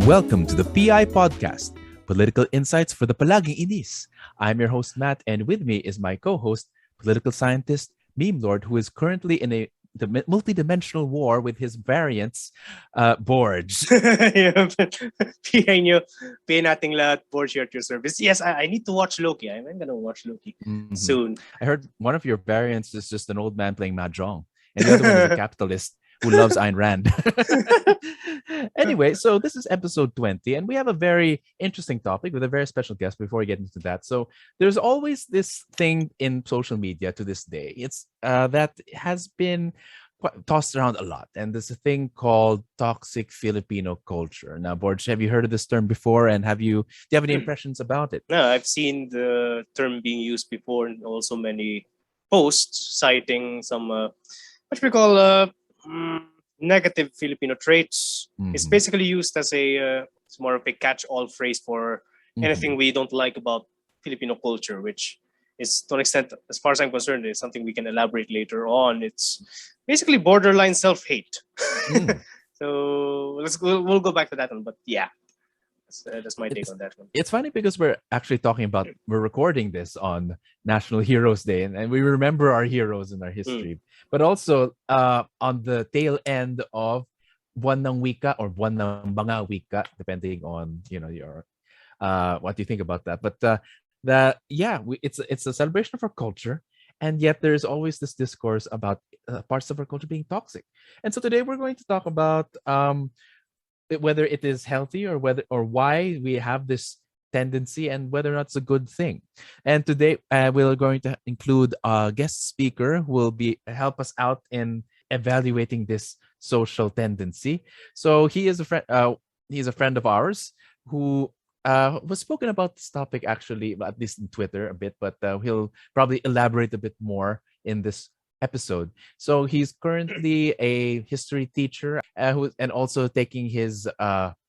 Welcome to the PI Podcast, Political Insights for the Palaging Inis. I'm your host, Matt, and with me is my co-host, political scientist, Meme Lord, who is currently in a multi-dimensional war with his variants, Borge. PI nyo, PI nating lahat, Borge here at your service. Yes, I need to watch Loki. I'm gonna watch Loki soon. I heard one of your variants is just an old man playing Mahjong, and the other one is a capitalist who loves Ayn Rand. Anyway, so this is episode 20, and we have a very interesting topic with a very special guest before we get into that. So there's always this thing in social media to this day. It's that has been tossed around a lot, and there's a thing called toxic Filipino culture. Now, Borge, have you heard of this term before, and do you have any impressions about it? No, I've seen the term being used before, and also many posts citing some what we call negative Filipino traits. It's basically used as it's more of a catch-all phrase for anything we don't like about Filipino culture, which is, to an extent, as far as I'm concerned, is something we can elaborate later on. It's basically borderline self-hate. So we'll go back to that one. But yeah, that's my take on that one. It's funny because we're actually we're recording this on National Heroes Day, and we remember our heroes in our history, but also on the tail end of Buwan ng Wika or Buwan ng Mga Wika, depending on your what you think about that. But it's a celebration of our culture, and yet there's always this discourse about parts of our culture being toxic. And so today we're going to talk about whether it is healthy or why we have this tendency and whether or not it's a good thing. And today we're going to include a guest speaker who will help us out in evaluating this social tendency. So he is a friend. He's a friend of ours who was spoken about this topic actually, at least in Twitter a bit, but he'll probably elaborate a bit more in this episode. So he's currently a history teacher and also taking his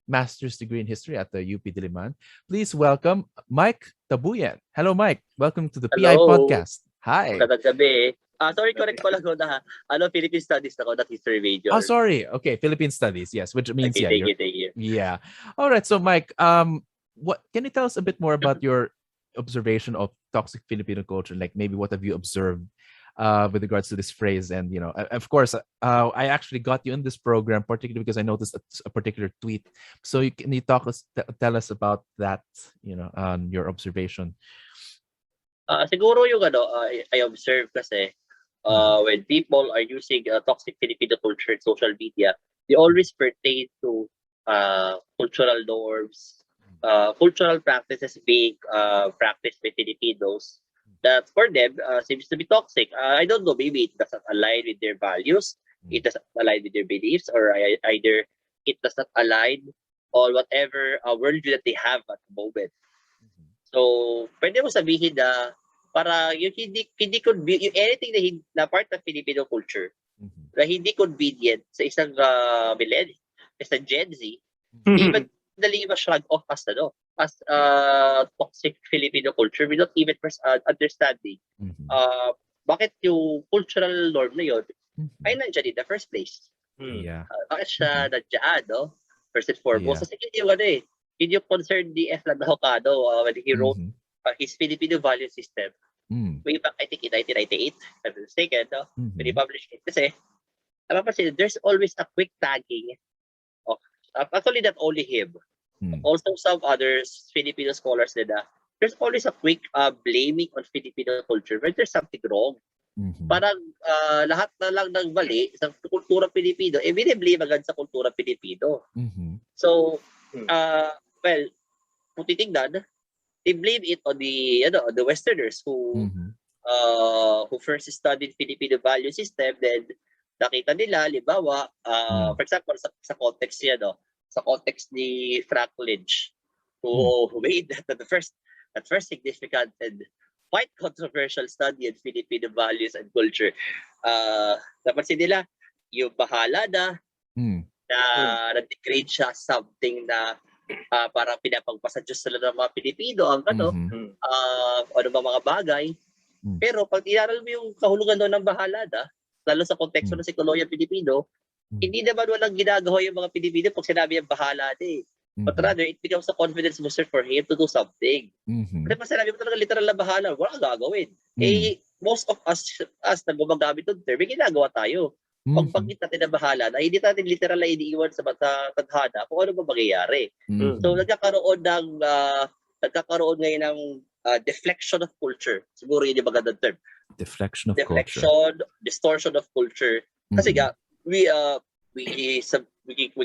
master's degree in history at the UP Diliman. Please welcome Mike Tabuyen. Hello, Mike. Welcome to the PI Podcast. Hi. Magandang gabi. Sorry, correct ko lang na Philippine Studies ako, not history major. Oh, sorry. Okay, Philippine Studies. Yes, which means thank you. Yeah. All right. So, Mike, what can you tell us a bit more about your observation of toxic Filipino culture? Like maybe what have you observed with regards to this phrase? And of course, I actually got you in this program particularly because I noticed a particular tweet. So can you tell us about that? On your observation. Siguro yung I observe kasi when people are using toxic Filipino culture in social media, they always pertain to cultural norms, cultural practices being practiced by Filipinos that for them seems to be toxic. I don't know, maybe it doesn't align with their values, it doesn't align with their beliefs, or either it does not align on whatever worldview that they have at the moment. So, pwede mo sabihin na para yung hindi yung anything na part of Filipino culture na hindi convenient sa isang millennial, isang Gen Z, even dali ma-shrug off as toxic Filipino culture without even understanding bakit yung cultural norm na yun ay nandiyan in the first place. Bakit siya nandiyan, no? First and foremost. Kasi yun yung concern ni Landa Jocano when he wrote his Filipino value system way back, I think in 1998, if I'm mistaken, no? When he published it. Kasi, napapansin, there's always a quick tagging of, actually not only him, also some other Filipino scholars nila, there's always a quick blaming on Filipino culture when there's something wrong. Parang lahat na lang ng mali sa kultura Pilipino, biniblame agad sa kultura Pilipino. So, well, kung titignan, they blame it on the Westerners who first studied Filipino value system. Then nakita nila, halimbawa, for example, sa context niya, sa context ni Frank Lynch, who made that first significant and quite controversial study in Filipino values and culture. Napansin nila, yung Bahala na degrade siya something na parang pinapagpasa Diyos sila ng mga Pilipino ang ano ba mga bagay. Pero pag inaral mo yung kahulugan doon ng Bahala na, lalo sa konteksto ng psikolohiya Pilipino, hindi naman walang ginagawa yung mga Pilipino pag sinabi yung Bahala na eh. But rather, it becomes a confidence booster for him to do something. Kasi pag sinabi mo talaga literal na bahala, wala kang gagawin. Most of us na gumagamit ng term, ginagawa tayo. Pag pagkit natin na bahala, na hindi natin literal na iniiwan sa tadhana kung ano ba mangyayari. So, nagkakaroon ngayon ng deflection of culture. Siguro yun yung magandang term. Deflection of culture. Distortion of culture. Kasi we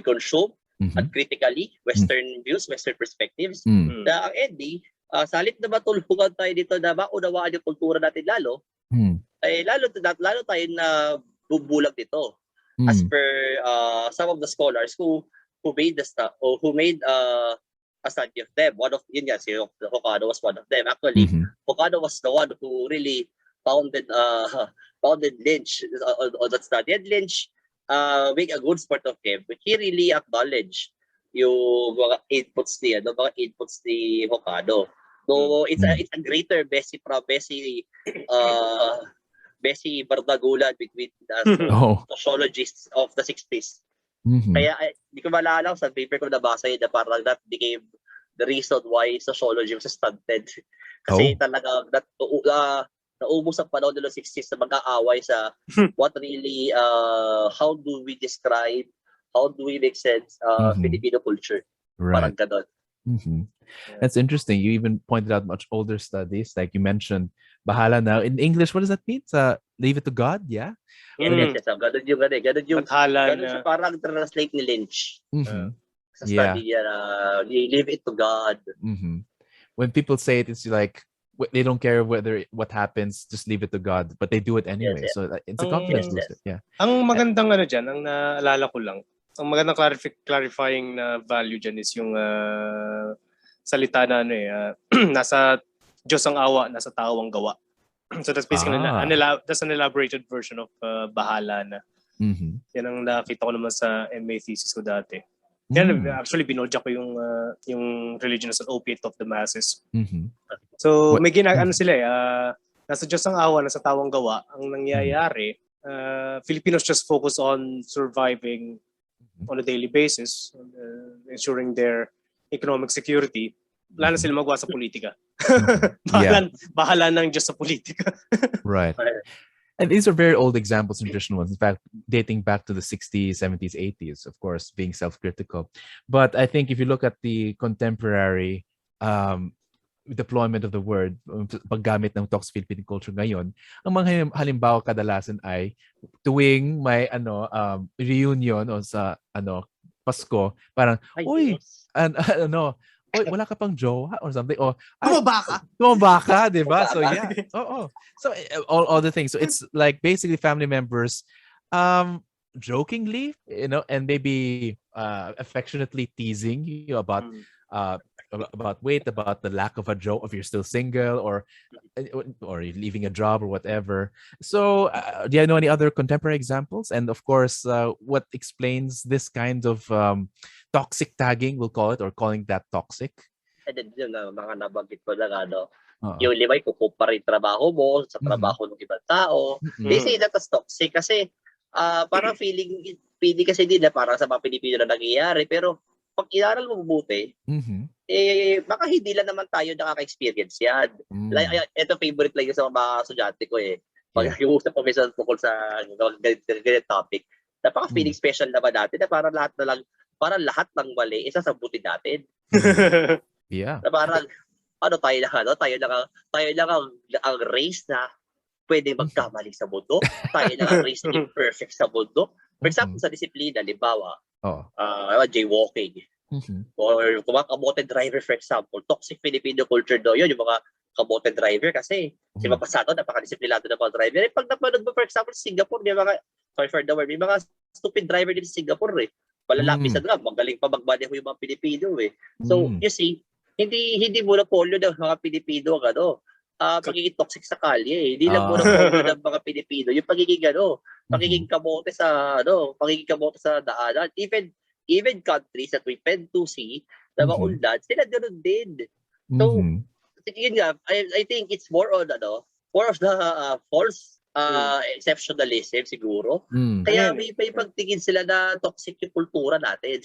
consume critically Western views, Western perspectives. Na ang ending, salit na matulungan tayo dito na maunawaan yung kultura natin lalo, ay lalo tayo na bubulag dito. As per some of the scholars who made a study of them. One of si Jocano was one of them. Actually, Jocano was the one who really founded Lynch on that study. And Lynch make a good sport of him, but he really acknowledged yung mga inputs ni Jocano. So it's a greater Bessie bardagulan between the sociologists of the 60s. Kaya hindi ko maalala sa paper ko nabasa yun na parang that became the reason why sociology was stunted. Kasi talaga naubos ang panahon ng 60s na mag-aaway sa what really, how do we describe, how do we make sense Filipino culture. Parang ganon. That's interesting. You even pointed out much older studies, like you mentioned Bahala now. In English, what does that mean? Leave it to God, yeah? Yes. Ganun yung Bathala siya parang translate ni Lynch. Sa study niya, leave it to God. When people say it, it's like, they don't care what happens, just leave it to God, but they do it anyway. Yes. So it's a confidence booster. Yeah. Ang magandang dyan, ang naalala ko lang, ang magandang clarifying na value dyan is yung salita na nasa Diyos ang awa, nasa tao ang gawa. So that's basically that's an elaborated version of Bahala na. Yan ang nakita ko naman sa MA thesis ko dati. Yan, actually binodya ko yung religion as an opiate of the masses. So may sila nasa Diyos ang awa, nasa tao ang gawa. Ang nangyayari, Filipinos just focus on surviving on a daily basis, ensuring their economic security. Wala na sila magawa sa politika. Bahala ng Diyos sa politika. Right. And these are very old examples and traditional ones. In fact, dating back to the 60s, 70s, 80s, of course, being self-critical. But I think if you look at the contemporary deployment of the word, paggamit ng toxic Philippine culture ngayon, ang mga halimbawa kadalasan ay tuwing may reunion o sa Pasko, parang, uy, wala ka pang jowa or something. Or tumaba ka, di ba? So yeah. So all the things. So it's like basically family members jokingly, and maybe affectionately teasing you about weight, about the lack of a job if you're still single or you're leaving a job or whatever. So do you know any other contemporary examples? And of course, what explains this kind of toxic tagging, we'll call it, or calling that toxic? And then yung mga nabanggit ko lang, yung limay kukupa rin trabaho mo sa trabaho ng ibang tao. They say that as toxic kasi parang feeling kasi din na parang sa mga Pilipino na nangyayari. Pero pag inaral mo mabuti, baka hindi lang naman tayo nakaka-experience yan. Like, ito favorite lang yung sa mga estudyante ko Pag nag-uusap kami sa tungkol sa ganit topic, napaka-feeling special naman natin na parang lahat ng mali isasabutin natin. Yeah. Na parang tayo lang ang race na pwede magkamali sa mundo. Tayo lang ang race na imperfect sa mundo. For example, sa disiplina, halimbawa, jaywalking. Or kumakamote driver, for example, toxic Filipino culture daw yun, yung mga kamote driver kasi si mapasado, napaka-disiplinado ng mga driver. Pag napanood mo, for example, sa Singapore, may mga stupid driver din sa Singapore Malalapis sa drug, magaling pa magmaneho yung mga Pilipino So, you see, hindi monopolyo ng mga Pilipino pagiging toxic sa kalye Hindi lang monopolyo ng mga Pilipino. Yung pagiging pagiging kamote sa daanan. Even countries that we tend to see na maunlad, sila ganoon din. So, yun nga, I think it's more of the false exceptionalism siguro. Kaya may pagtingin sila na toxic yung kultura natin.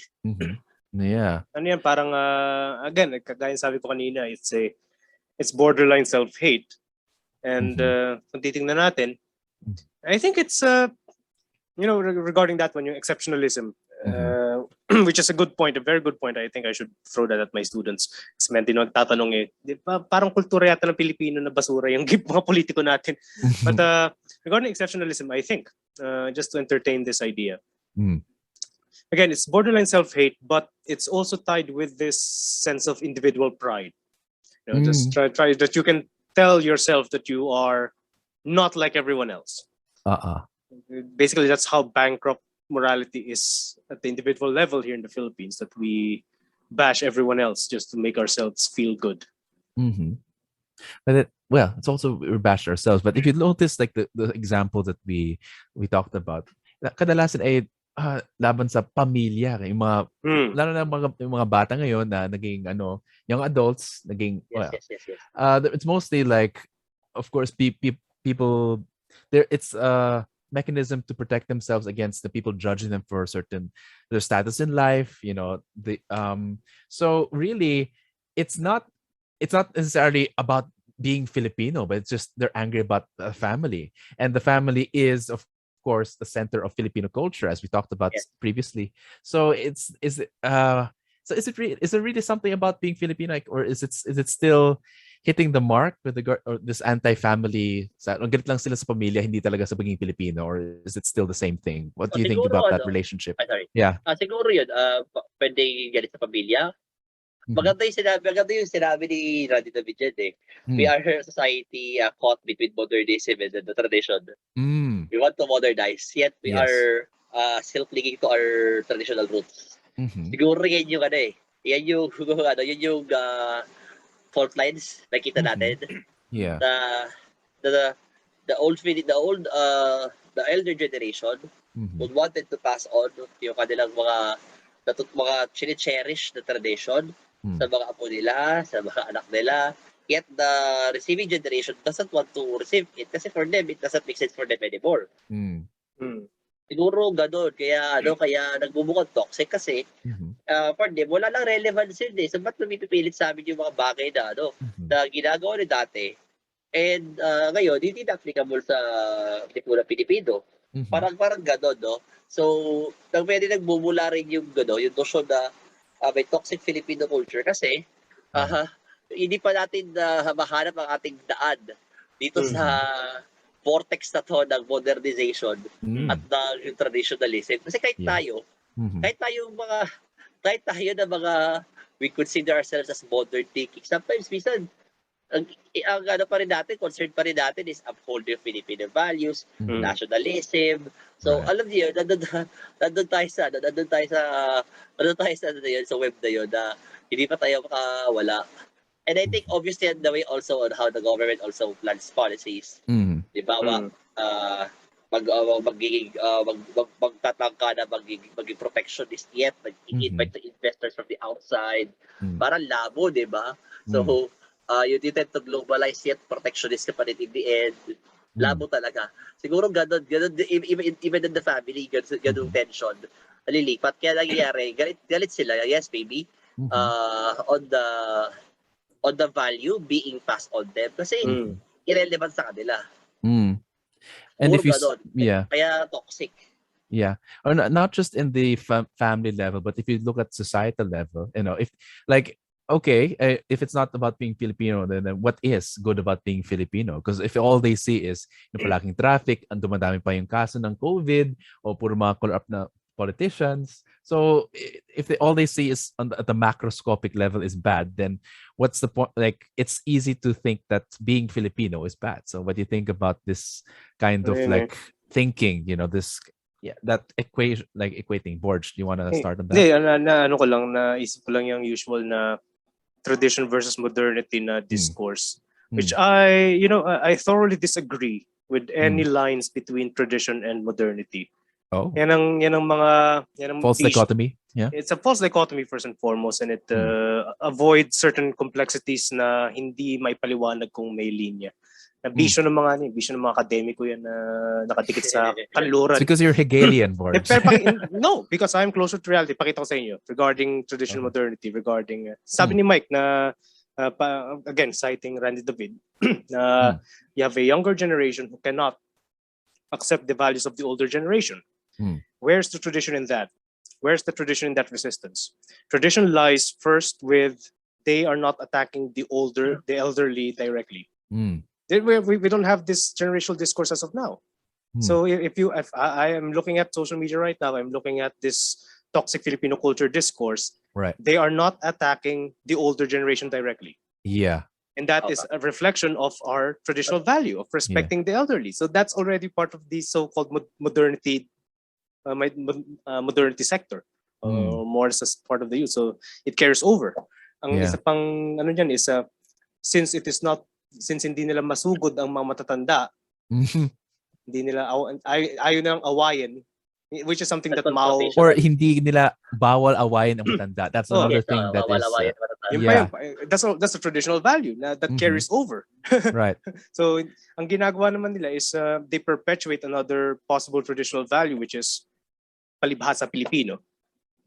Yeah. Ano yan, parang, again, kagaya sabi ko kanina, it's borderline self-hate. And kung titingnan natin, I think it's, regarding that one, yung exceptionalism, which is a good point, a very good point. I think I should throw that at my students. Kasi may tatanong di ba, parang kultura yata ng Pilipino na basura yung mga politiko natin. But regarding exceptionalism, I think, just to entertain this idea, again, it's borderline self-hate, but it's also tied with this sense of individual pride. Just try that you can tell yourself that you are not like everyone else. Basically, that's how bankrupt morality is at the individual level here in the Philippines, that we bash everyone else just to make ourselves feel good. But it's also we bash ourselves. But if you notice, like the example that we talked about, kadalasan ay laban sa pamilya, yung mga lalo na yung mga bata ngayon na naging young adults, naging yes. It's mostly like, of course, people there. It's a mechanism to protect themselves against the people judging them for their status in life. So really, it's not necessarily about being Filipino, but it's just they're angry about the family, and the family is, of course, the center of Filipino culture, as we talked about previously. So is it really something about being Filipino, or is it still hitting the mark with this anti-family? Galit lang sila sa pamilya, hindi talaga sa pagiging Filipino, or is it still the same thing? What do you think about that relationship? Yeah. Siguro yun, pwede galit sa pamilya. Maganda yung sinabi ni Randy David dyan We are a society caught between modernism and the tradition. We want to modernize, yet we are still clinging to our traditional roots. Siguro yan yung yan yung fault lines nakita natin. Yeah. The elder generation would wanted to pass on yung kanilang mga chine-cherish na tradition sa mga apo nila, sa mga anak nila. Yet the receiving generation doesn't want to receive it kasi for them, it doesn't make sense for them anymore. Siguro ganun. Kaya nagbubukod toxic kasi for them, wala lang relevance yun So ba't lumipipilit sa amin yung mga bagay na na ginagawa ni dati? And ngayon, hindi na applicable sa Lipunan Pilipino. Parang ganun, no? So, pwede nagbubula rin yung notion na may toxic Filipino culture kasi hindi pa natin mahanap ang ating daan dito sa vortex na to ng modernization at ng traditionalism. Kasi kahit tayo na mga we consider ourselves as modern thinking. Sometimes, minsan, ang pa rin natin, concern pa rin natin is upholding Filipino values, nationalism. So, alam niyo, nandun tayo sa web na yun na hindi pa tayo makawala. And I think obviously the way also on how the government also plans policies. Di ba? Magtatangka na maging protectionist yet, mag-invite to investors from the outside. Parang labo, di ba? So, you tend to globalize yet protectionist ka pa rin in the end. Labo talaga. Siguro ganun, even in the family, ganun tension. Nalilipat. Kaya nangyayari, galit sila. Yes, maybe. On the value being passed on them. Kasi irrelevant sa kanila. And if you, kaya toxic. Yeah, or not just in the family level, but if you look at societal level, if like, okay, if it's not about being Filipino, then what is good about being Filipino? Because if all they see is palaking traffic, ang dumadami pa yung kaso ng COVID, o puro mga corrupt na politicians. So if all they see is at the macroscopic level is bad, then what's the point? Like, it's easy to think that being Filipino is bad. So what do you think about this kind of like thinking, this that equation, like equating? Borge, do you want to start on that? Naisip ko lang yung usual na tradition versus modernity na discourse, which I thoroughly disagree with any lines between tradition and modernity. Oh. Yan ang false dichotomy. Yeah. It's a false dichotomy first and foremost, and it avoids certain complexities na hindi may paliwanag kung may linya. Na bisyo ng mga akademiko yan na nakadikit sa kanluran. It's because you're Hegelian, Board. No, because I'm closer to reality. Pakita ko sa inyo regarding traditional modernity, regarding sabi ni Mike na again citing Randy David, you have a younger generation who cannot accept the values of the older generation. Where's the tradition in that? Where's the tradition in that resistance? Tradition lies first with they are not attacking the elderly directly. We don't have this generational discourse as of now. So if I am looking at social media right now, I'm looking at this toxic Filipino culture discourse. Right. They are not attacking the older generation directly. Yeah. And that is a reflection of our traditional value of respecting the elderly. So that's already part of the so-called modernity sector, more as part of the youth. So it carries over. Ang isa pang ano dyan is since hindi nila masugod ang mga matatanda, hindi nila ayaw nilang awayin, which is something that Mao or hindi nila bawal awayin ang matanda. That's another thing that is that's a traditional value that carries over. Right. So ang ginagawa naman nila is they perpetuate another possible traditional value, which is palibhasa Filipino.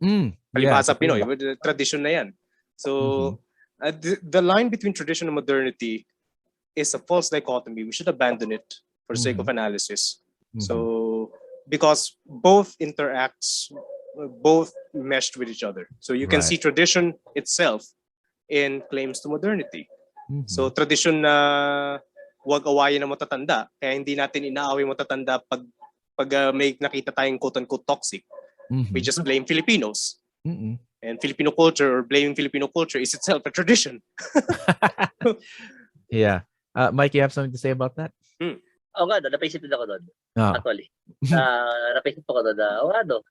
Palibhasa Pinoy, tradition na yan. So the line between tradition and modernity is a false dichotomy. We should abandon it for the sake of analysis. So because both meshed with each other. So you can see tradition itself in claims to modernity. So tradition na wag awayin ng matatanda, kaya hindi natin inaaway matatanda pag may nakita tayong quote-unquote toxic. We just blame Filipinos. And Filipino culture, or blaming Filipino culture, is itself a tradition. Yeah. Mike, you have something to say about that? Oo nga, napaisip din ako doon. Actually. Napaisip ako doon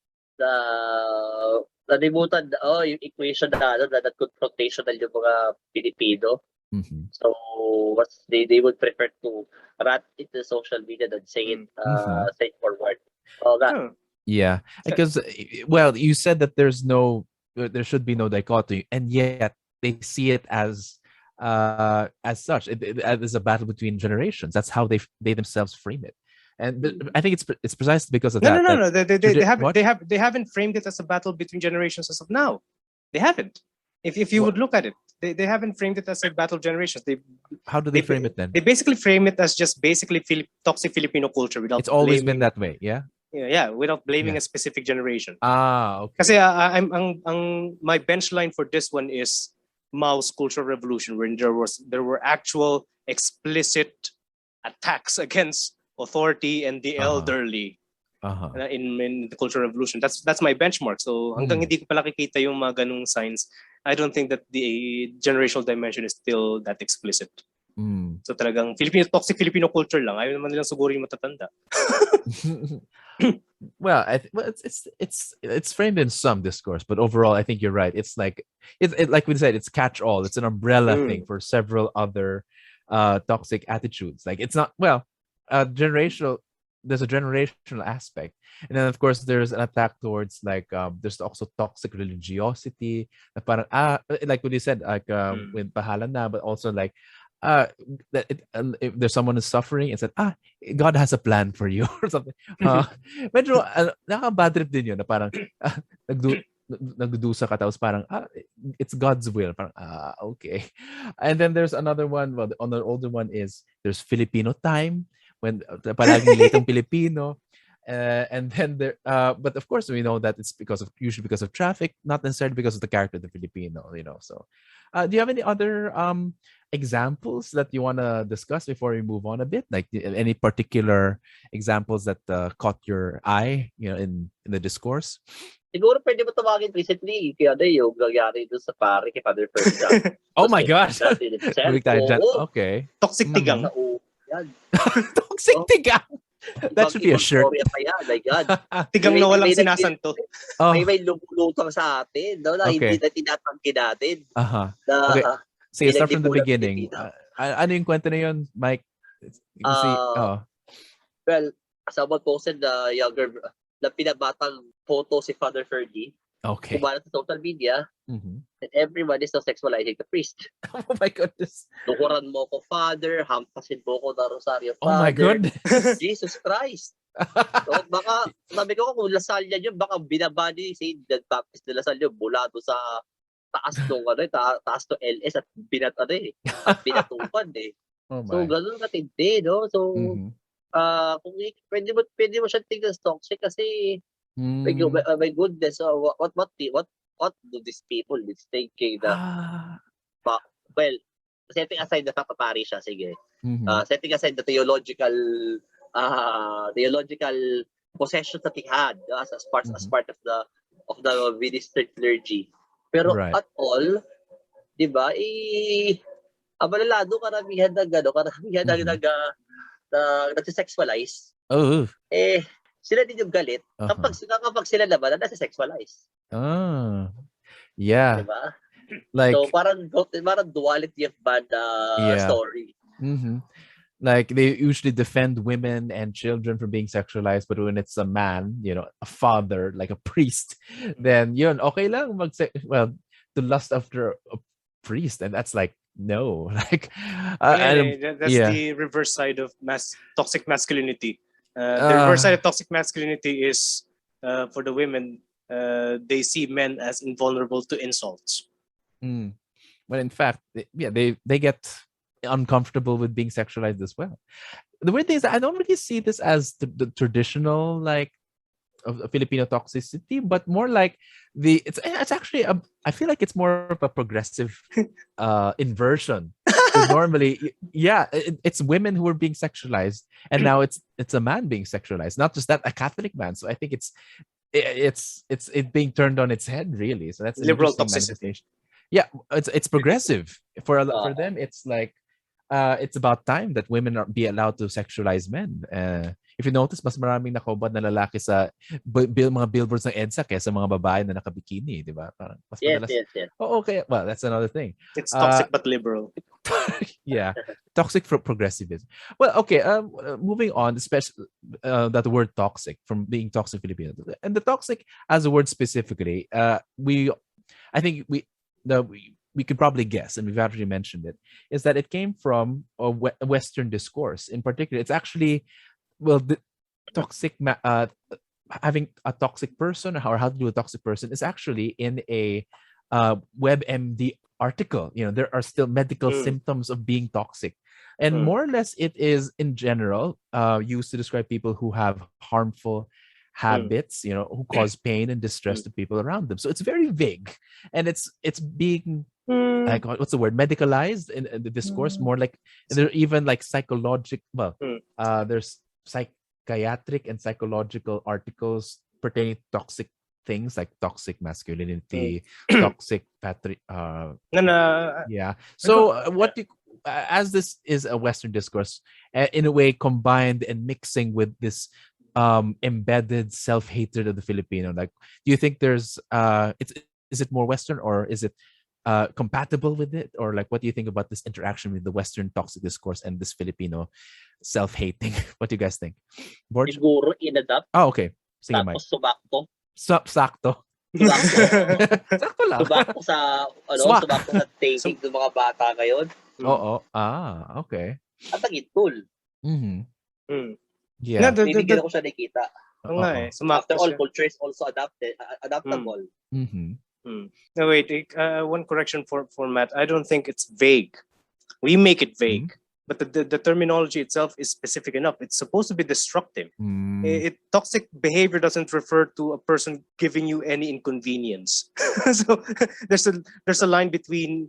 nalimutan, yung equation that confrontational yung mga Pilipino. So, they would prefer to rat into social media than say it forward. Yeah, because, well, you said that there should be no dichotomy, and yet they see it as such. It is a battle between generations. That's how they themselves frame it, and I think it's precisely because of that. No. They haven't framed it as a battle between generations as of now. They haven't. If you would look at it, they haven't framed it as a battle of generations. How do they frame it then? They basically frame it as just basically toxic Filipino culture without. It's always been that way, yeah. Yeah, without blaming a specific generation. Okay. Kasi my bench line for this one is Mao's Cultural Revolution, when there were actual explicit attacks against authority and the elderly in the Cultural Revolution. That's my benchmark. So hanggang hindi ko pala kikita yung mga ganung signs, I don't think that the generational dimension is still that explicit. So talagang toxic Filipino culture lang. Ayaw naman nilang sugurin yung matatanda. Well, it's framed in some discourse, but overall, I think you're right. It's like like we said, it's catch-all. It's an umbrella thing for several other toxic attitudes. Like it's not generational. There's a generational aspect, and then of course there's an attack towards there's also toxic religiosity. Like what you said, with Bahala na, but also like. If there's someone who's suffering and said, God has a plan for you or something. Medyo nakaka-bad trip din yun na parang nagdudusa ka tapos parang it's God's will. Parang okay. And then there's another one, on the older one is there's Filipino time when palaging late ang Filipino. And then there but of course we know that it's usually because of traffic, not necessarily because of the character of the Filipino, so do you have any other examples that you want to discuss before we move on a bit, like any particular examples that caught your eye in the discourse? Siguro pwede mo tawagin recently kaya yung nangyari doon sa pare kay Father Ferdinand. Oh my gosh. Okay. Toxic Tigang. Toxic Tigang. That should be a shirt. Tigang na walang sinasanto. May lumulutang sa atin. Hindi na tinatanggi natin. Okay. Sige, start from the beginning. Ano yung kwento na yun, Mike? Well, someone posted the na pinabatang photo si Father Fergie. Okay. Kumalat sa social media, and everybody is now sexualizing the priest. Oh my goodness. Lukuran mo ko, Father. Hampasin mo ko na Rosario, Father. Oh my goodness. Jesus Christ. So, baka, sabi ko kung Lasal yan yun, baka binabadi si John Baptist de Lasal yun mula doon sa taas nung taas to LS at binatupan eh. Oh my. So, ganun katindi, no? So, kung pwede mo siya tingnan toxic kasi my goodness, what do these people is thinking na well, setting aside the fact na pari siya, sige. Setting aside the theological possession that he had as part of the ministered clergy. Pero at all, 'di ba? Abalalado karamihan nagsisexualize. Oh. Sila din yung galit kapag sila naman nagsisexualize. Yeah. Diba? Like, so parang duality of bad story. Like they usually defend women and children from being sexualized, but when it's a man, a father, like a priest, then yun, okay lang to lust after a priest, and that's like no, like that's the reverse side of toxic masculinity. The reverse side of toxic masculinity is for the women, they see men as invulnerable to insults. But in fact, they get uncomfortable with being sexualized as well. The weird thing is that I don't really see this as the traditional like of Filipino toxicity, but more like it's actually I feel like it's more of a progressive inversion. Normally, it's women who are being sexualized, and now it's a man being sexualized. Not just that, a Catholic man. So I think it's being turned on its head, really. So that's liberal toxicity. Yeah, it's progressive for them. It's like it's about time that women be allowed to sexualize men. If you notice, mas maraming nakahubad na lalaki sa mga billboards ng EDSA kaysa mga babae na nakabikini, di ba? Parang mas madalas. Yes. Oh, okay. Well, that's another thing. It's toxic but liberal. Yeah, toxic for progressivism. Well, okay. Moving on, especially that word toxic from being toxic Filipino, and the toxic as a word specifically. I think we could probably guess, and we've already mentioned it, is that it came from a Western discourse. In particular, it's actually, the toxic, having a toxic person or how to do a toxic person is actually in a WebMD article. There are still medical symptoms of being toxic. And more or less, it is in general used to describe people who have harmful habits, who cause pain and distress to people around them. So it's very vague, and it's being like, what's the word, medicalized in the discourse, more like there are even like psychological. There's psychiatric and psychological articles pertaining to toxic things like toxic masculinity, toxic yeah. So as this is a Western discourse, in a way combined and mixing with this embedded self-hatred of the Filipino, like, do you think there's is it more Western, or is it compatible with it, or like what do you think about this interaction with the Western toxic discourse and this Filipino self-hating? What do you guys think? Borge? Siguro inadapt. Okay. Sige, Mike. Tapos subakto. Sakto. Sakto lang. Subakto sa subakto sa thinking ng mga bata ngayon. Oo. Okay. At ang tool. Yeah. Bibigyan ko siya nakita. After all, siya. culture is also adaptable. No, wait. One correction for Matt. I don't think it's vague. We make it vague, but the terminology itself is specific enough. It's supposed to be destructive. Toxic behavior doesn't refer to a person giving you any inconvenience. So there's a line between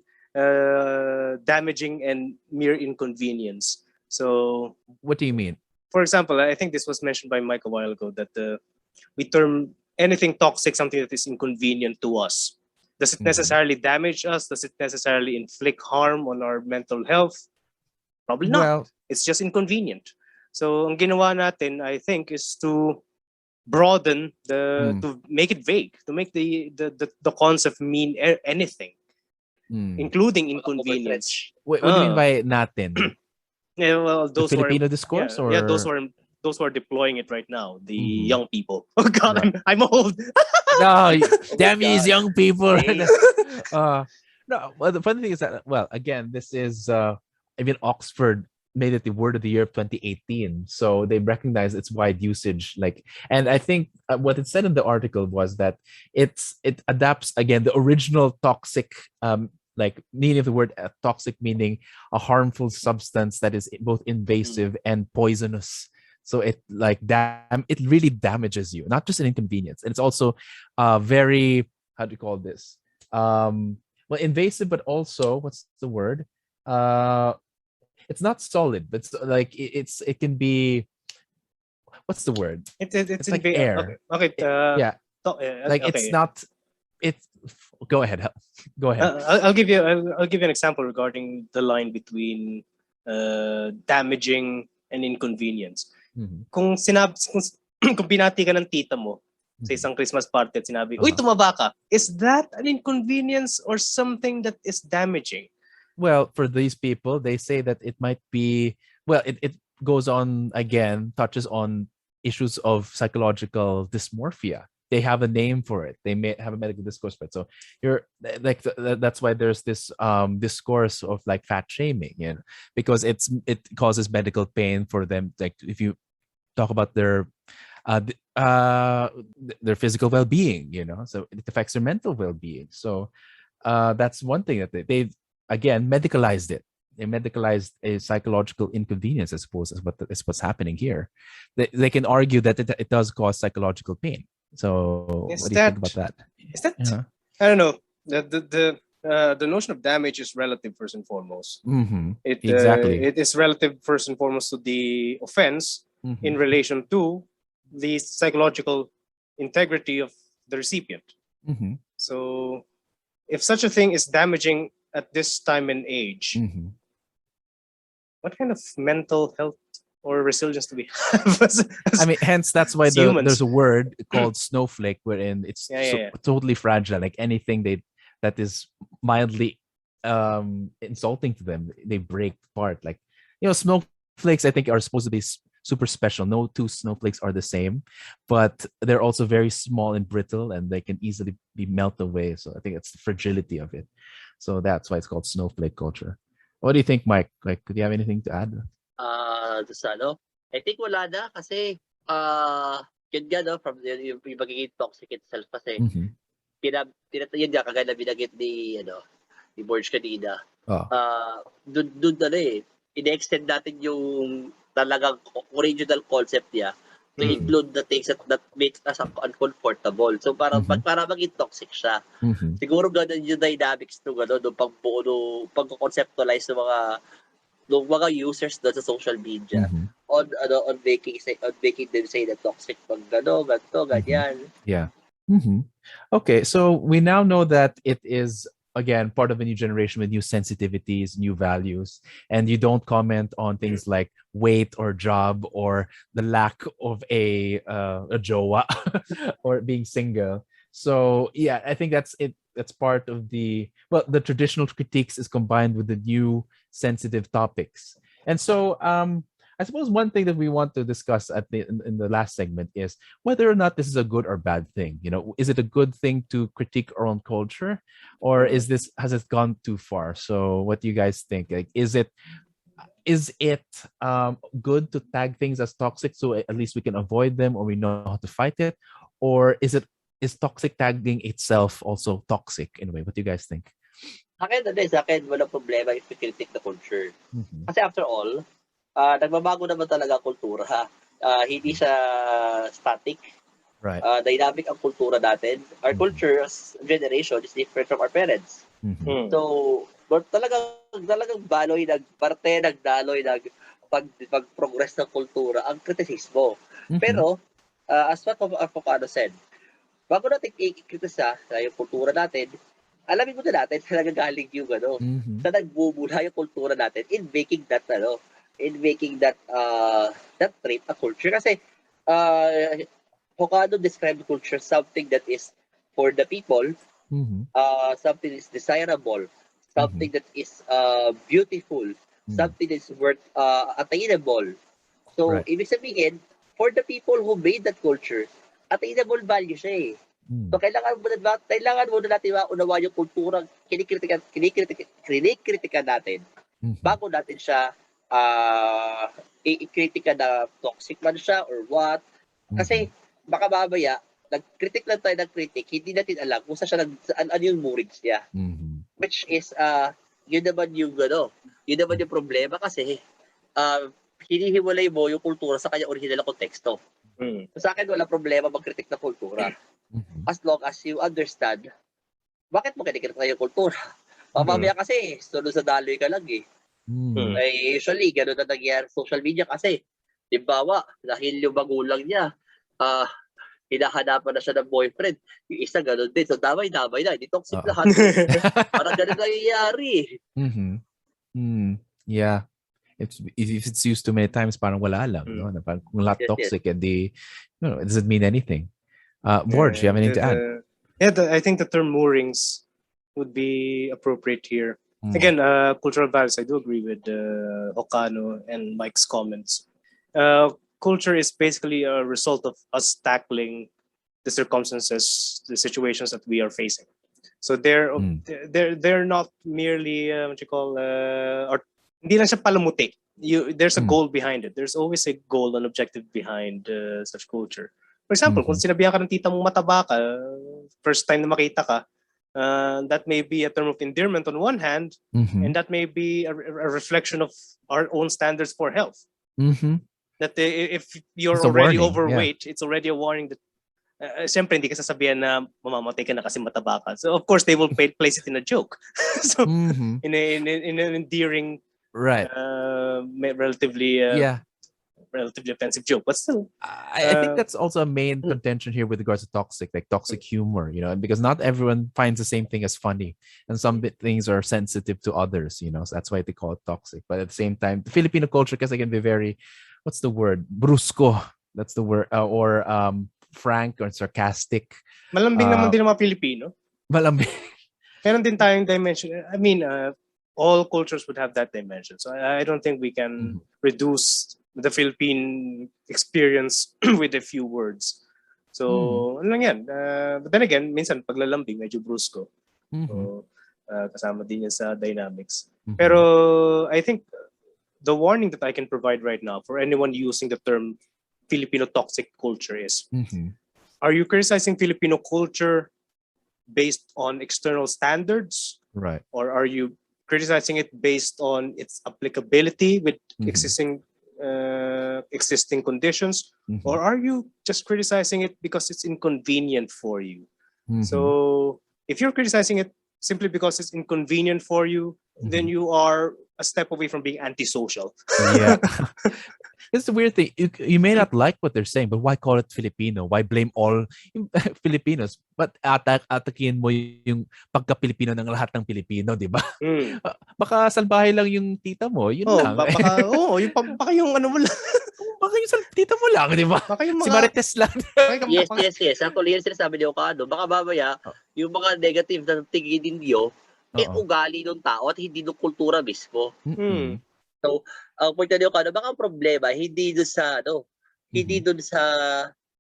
damaging and mere inconvenience. So what do you mean? For example, I think this was mentioned by Mike a while ago that we term anything toxic something that is inconvenient to us. Does it necessarily damage us? Does it necessarily inflict harm on our mental health? Probably not. Well, it's just inconvenient. So ang ginawa natin, I think, is to broaden to make it vague, to make the concept mean anything, including inconvenience. What do you mean by natin? Yeah, well, the Filipino discourse, or those those who are deploying it right now, the young people. Oh God, right. I'm old. No, damn these young people. No, well, the funny thing is that, well, again, this is, even Oxford made it the word of the year of 2018. So they recognize its wide usage. And I think what it said in the article was that it adapts, again, the original toxic, meaning of the word toxic, meaning a harmful substance that is both invasive and poisonous. So it it really damages you, not just an inconvenience. And it's also very, how do you call this? Well, invasive, but also, what's the word? It's not solid, but it can be, what's the word? It's like air. Okay. Yeah. It's not. It's. Go ahead. Go ahead. I'll give you an example regarding the line between damaging and inconvenience. Kung binati ka ng tita mo sa isang Christmas party at sinabi, "Uy, tumaba ka." Is that an inconvenience or something that is damaging? Well, for these people, they say that it might be, well, it goes on, again, touches on issues of psychological dysmorphia. They have a name for it. They may have a medical discourse for it. So you're that's why there's this discourse of fat shaming, because it causes medical pain for them. Like if you talk about their physical well-being, so it affects their mental well-being. So that's one thing that they've again medicalized it. They medicalized a psychological inconvenience, I suppose, is what's happening here. They can argue that it does cause psychological pain. So what do you think about that? Is that I don't know. The notion of damage is relative first and foremost. Exactly. It is relative first and foremost to the offense in relation to the psychological integrity of the recipient. So if such a thing is damaging at this time and age, what kind of mental health or resilience do we have? I mean, hence that's why there's a word called snowflake, wherein it's totally fragile. Like anything that is mildly insulting to them, they break apart. Like, snowflakes, I think, are supposed to be super special. No two snowflakes are the same, but they're also very small and brittle, and they can easily be melted away. So I think it's the fragility of it. So that's why it's called snowflake culture. What do you think, Mike? Could you have anything to add? I think wala na kasi yun nga, from yung magiging toxic itself kasi yun nga, kagaya na binagit ni Borge kanina. Dun ine-extend natin yung talagang original concept niya to include the things that makes us uncomfortable. So para maging toxic siya. Siguro ganun yung dynamics nung pag-conceptualize ng mga users doon sa social media on making them say the toxic pag ganito, ganyan. Yeah. Okay, so we now know that it is, again, part of a new generation with new sensitivities, new values, and you don't comment on things like weight or job or the lack of a jowa or being single. So yeah, I think that's it. That's part of the traditional critiques is combined with the new sensitive topics. And so I suppose one thing that we want to discuss in the last segment is whether or not this is a good or bad thing. Is it a good thing to critique our own culture, or has it gone too far? So what do you guys think? Is it good to tag things as toxic so at least we can avoid them or we know how to fight it? Or is toxic tagging itself also toxic in a way? What do you guys think? Sa akin, walang problema if we critique the culture. Kasi after all, nagbabago naman talaga ang kultura. Hindi siya static. Right. Dynamic ang kultura natin. Our culture as generation is different from our parents. So, talagang nagdaloy pag-progress ng kultura ang kritisismo. Pero, as what Avocado said, bago natin i-kritisa yung kultura natin, alamin mo na natin sa nagagaling yung sa nagbubula yung kultura natin in making that trait a culture. Kasi Jocano described culture something that is for the people, something that is desirable, something that is beautiful, something that is worth attainable. So, ibig sabihin, for the people who made that culture, attainable value siya eh. So kailangan mo na natin maunawa yung kulturang kinikritika natin bago natin siya i-kritika na toxic man siya or what. Kasi baka mamaya, nag-critic lang tayo nag-critic, hindi natin alam kung saan yung moorings niya. Which is, yun naman yung problema kasi hinihiwalay mo yung kultura sa kanya original na konteksto. So, sa akin, wala problema mag-critic na kultura. As long as you understand, bakit mo kinikritika yung kultura? Mamaya kasi, sunod sa daloy ka lang eh. Usually, gano'n na nangyayari sa social media kasi, dimbawa, dahil yung magulang niya, hinahanapan na siya ng boyfriend. Yung isa gano'n din. So, damay-damay na. Hindi toxic lahat. Parang gano'n nangyayari. Yeah. If it's used too many times, parang wala lang. No? Parang kung not toxic, it doesn't mean anything. Borge, you have anything to add? I think the term moorings would be appropriate here. Again, cultural values, I do agree with Jocano and Mike's comments. Culture is basically a result of us tackling the circumstances, the situations that we are facing. So they're not merely what you call or hindi lang siya palamuti. There's a goal behind it. There's always a goal and objective behind such culture. For example, kung sinabihan ka ng tita mong mataba ka, first time na makita ka, that may be a term of endearment on one hand, and that may be a reflection of our own standards for health. That if you're already overweight, it's already a warning that siyempre hindi ka sasabihan na mamamatay ka na kasi mataba ka. So of course they will place it in a joke. So in an endearing, relatively offensive joke, but still I think that's also a main contention here with regards to toxic humor, because not everyone finds the same thing as funny, and some things are sensitive to others, so that's why they call it toxic. But at the same time, the Filipino culture can be very, what's the word, brusco, that's the word, or frank or sarcastic. Malambing naman din ang mga Filipino. Malambing. Meron din tayong dimension. I mean, all cultures would have that dimension. So I don't think we can reduce the Philippine experience with a few words. So, ano lang yan. But then again, minsan paglalambing, medyo brusco. So, kasama din yan sa dynamics. Pero I think the warning that I can provide right now for anyone using the term Filipino toxic culture is, are you criticizing Filipino culture based on external standards? Right. Or are you criticizing it based on its applicability with existing conditions? Or are you just criticizing it because it's inconvenient for you? So if you're criticizing it simply because it's inconvenient for you, then you are a step away from being antisocial. Yeah. It's the weird thing. You may not like what they're saying, but why call it Filipino? Why blame all Filipinos? But atakin mo yung pagka-Pilipino ng lahat ng Pilipino, di ba? Baka salbahe lang yung tita mo, yun lang. Baka yung ano mo lang. Baka yung tita mo lang, di ba? Baka yung mga... Si Marites lang. Yes. Actually, yan sinasabi ni Jocano. Baka mamaya, yung mga negative na tingin ninyo, ugali ng tao at hindi ng kultura mismo. So, ang point na Jocano, baka ang problema, hindi doon sa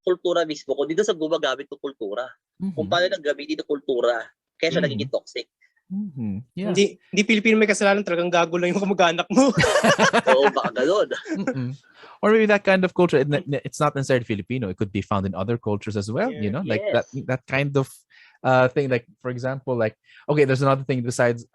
kultura mismo, kundi doon sa gumagamit ng kultura. Kung paano nag-gamitin ng kultura, kaya siya nagiging toxic. Yeah. Hindi Pilipino may kasalanan, talagang gago lang yung kamag-anak mo. Oo, baka ganun. Or maybe that kind of culture, it's not necessarily Filipino. It could be found in other cultures as well, like that kind of thing. Like, for example, there's another thing besides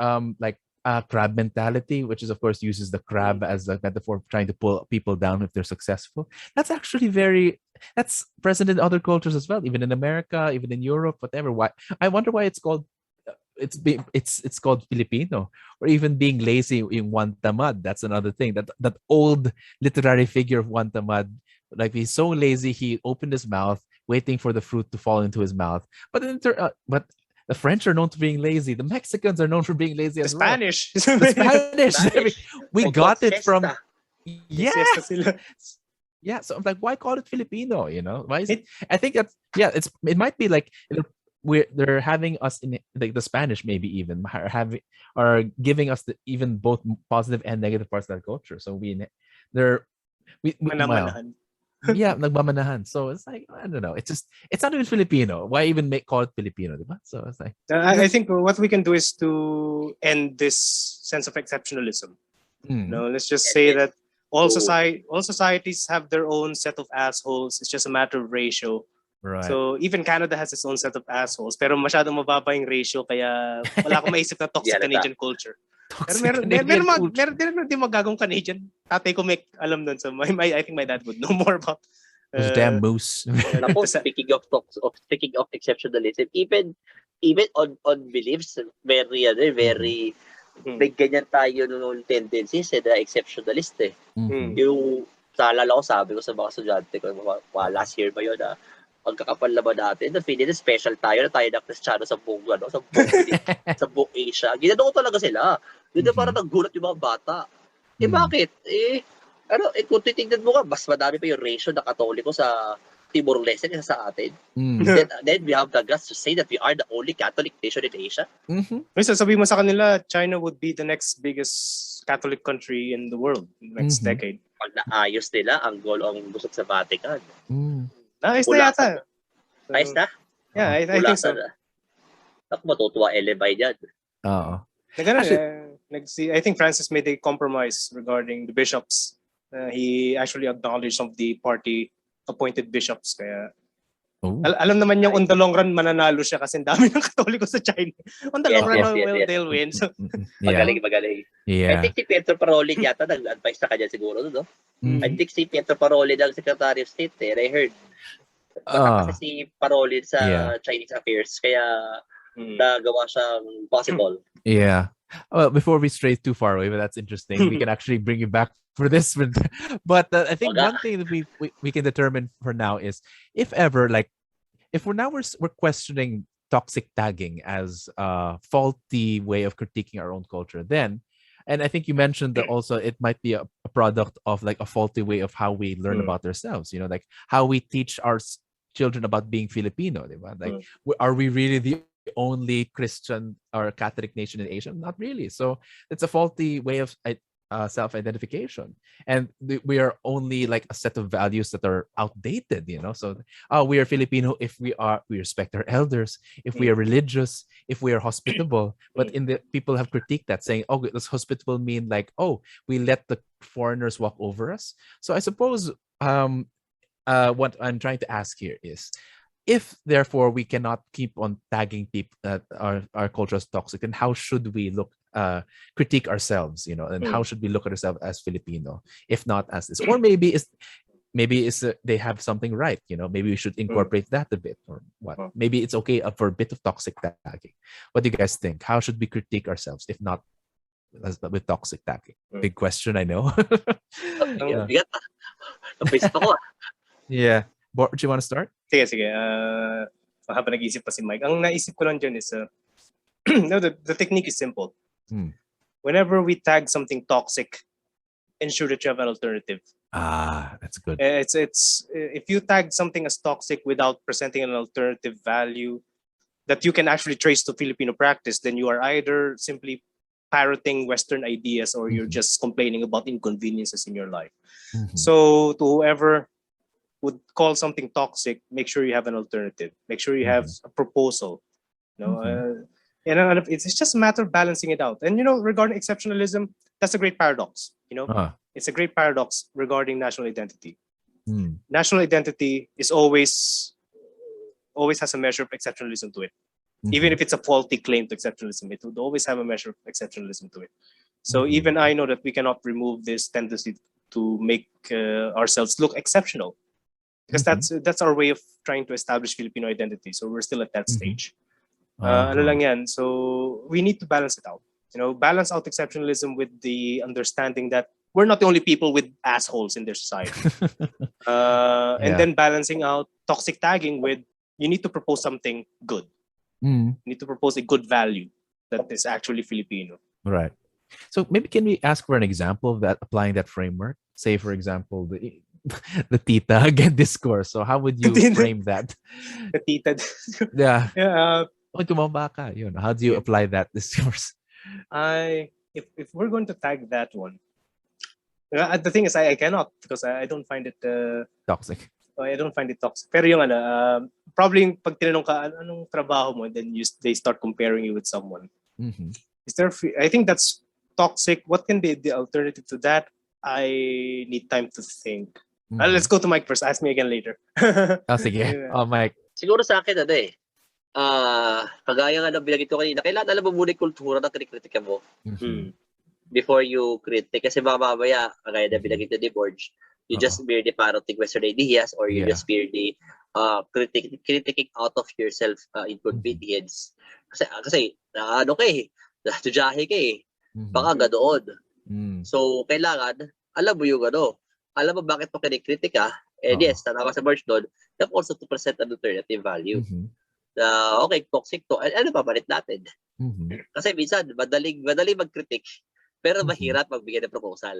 crab mentality, which is, of course, uses the crab as a metaphor for trying to pull people down if they're successful. That's actually that's present in other cultures as well, even in America, even in Europe, whatever. Why? I wonder why it's called Filipino, or even being lazy in Juan Tamad. That's another thing. That old literary figure of Juan Tamad, like, he's so lazy, he opened his mouth waiting for the fruit to fall into his mouth. But the French are known for being lazy. The Mexicans are known for being lazy as well. The Spanish. We got it from... Yeah. So I'm like, why call it Filipino? Why is it? I think that's... Yeah, it might be like... they're having us in, like, the Spanish maybe even are giving us even both positive and negative parts of that culture. So Yeah, nagmamanahan. So it's like, I don't know. It's not even Filipino. Why even call it Filipino, diba? So it's like, I think what we can do is to end this sense of exceptionalism. Let's just say that all societies have their own set of assholes. It's just a matter of ratio. right. So even Canada has its own set of assholes. Pero masyadong mababa yung ratio, kaya wala akong maisip na toxic Canadian culture. Pero meron din magagong Canadian. Tatay ko may alam nun. So I think my dad would know more about those damn moose. Speaking of exceptionalism, even on beliefs, very may ganyan tayo noong tendencies na exceptionalist eh. Yung naalala ko, sabi ko sa mga estudyante ko, last year ba yun na pagkakapal naman natin, na feeling special tayo na tayo na Kristiyano sa buong sa buong Asia. Ginano ko talaga sila. Yun parang naggulat yung mga bata. Bakit? Kung titignan mo ka, mas madami pa yung ratio na Katoliko sa Timor-Leste kaysa sa atin. Then we have the guts to say that we are the only Catholic nation in Asia. So sabihin mo sa kanila, China would be the next biggest Catholic country in the world in the next decade. Pag naayos nila ang goal ang gusto sa Vatican. Ayos na yata. Ayos na? Yeah, I think so. Ako matutuwa LMI dyan. I think Francis made a compromise regarding the bishops. He actually acknowledged some of the party appointed bishops. Kaya alam naman niya on the long run mananalo siya kasi dami ng Katoliko sa China. On the long run, they'll win. So. Magaling. Yeah. I think si Pietro Parolin yata nag-advise na kanya siguro, no? I think si Pietro Parolin ang Secretary of State and I heard kasi si Parolin sa Chinese affairs kaya nagawa siyang possible. Yeah. Well, before we stray too far away, but that's interesting. We can actually bring you back for this. But I think one thing that we can determine for now is if ever, like, if we're questioning toxic tagging as a faulty way of critiquing our own culture, then, and I think you mentioned that also it might be a product of like a faulty way of how we learn about ourselves, like how we teach our children about being Filipino. Like, are we really the only Christian or Catholic nation in Asia? Not really. So it's a faulty way of self-identification, and we are only like a set of values that are outdated. So we are Filipino if we respect our elders, if we are religious, if we are hospitable. But people have critiqued that, saying, oh, does hospitable mean like, oh, we let the foreigners walk over us? So I suppose what I'm trying to ask here is, if therefore we cannot keep on tagging people that our culture is toxic, then how should we critique ourselves, and how should we look at ourselves as Filipino, if not as this? Or maybe they have something right, maybe we should incorporate that a bit, or what? Maybe it's okay for a bit of toxic tagging. What do you guys think? How should we critique ourselves, if not with toxic tagging? Big question, I know. Yeah. Do you want to start? Sige. Habang nag-iisip pa si Mike, ang naisip ko lang dyan is, the technique is simple. Whenever we tag something toxic, ensure that you have an alternative. That's good. It's if you tag something as toxic without presenting an alternative value that you can actually trace to Filipino practice, then you are either simply parroting Western ideas or you're just complaining about inconveniences in your life. So to whoever would call something toxic, make sure you have an alternative. Make sure you have a proposal. And it's just a matter of balancing it out. And regarding exceptionalism, that's a great paradox. It's a great paradox regarding national identity. National identity is always has a measure of exceptionalism to it. Even if it's a faulty claim to exceptionalism, it would always have a measure of exceptionalism to it. So even I know that we cannot remove this tendency to make ourselves look exceptional. Because that's our way of trying to establish Filipino identity. So we're still at that stage. Ano lang yan. So we need to balance it out. Balance out exceptionalism with the understanding that we're not the only people with assholes in their society. And then balancing out toxic tagging with, you need to propose something good. You need to propose a good value that is actually Filipino. Right. So maybe can we ask for an example of that, applying that framework? Say, for example, the tita again discourse. So how would you frame that? The tita. Yeah. Tumaba ka. How do you apply that discourse? If we're going to tag that one, The thing is, I cannot because I don't find it toxic. I don't find it toxic. Pero yung probably yung pag tinanong ka, anong trabaho mo, then they start comparing you with someone. Mm-hmm. Is there? I think that's toxic. What can be the alternative to that? I need time to think. Mm-hmm. Let's go to Mike first. Ask me again later. Sige. Oh, Mike. Siguro sa akin, kagaya nga ng binagit ko kanina, kailangan alam mo muna yung kultura na kritika mo. Mm-hmm. Before you critique. Kasi baka mamaya, kagaya na binagit ni Borge, you just merely parroting Western ideas or you just merely critiquing out of yourself in convenience. Kasi ano ka natujahe ka baka ganoon. So, kailangan, alam mo yung alam mo bakit mo kinikritika, and yes, tama sa Borge doon, you have also to present an alternative value. Okay, toxic to, ano pa, balit natin. Kasi minsan, madaling mag-critique, pero mahirap magbigay ng proposal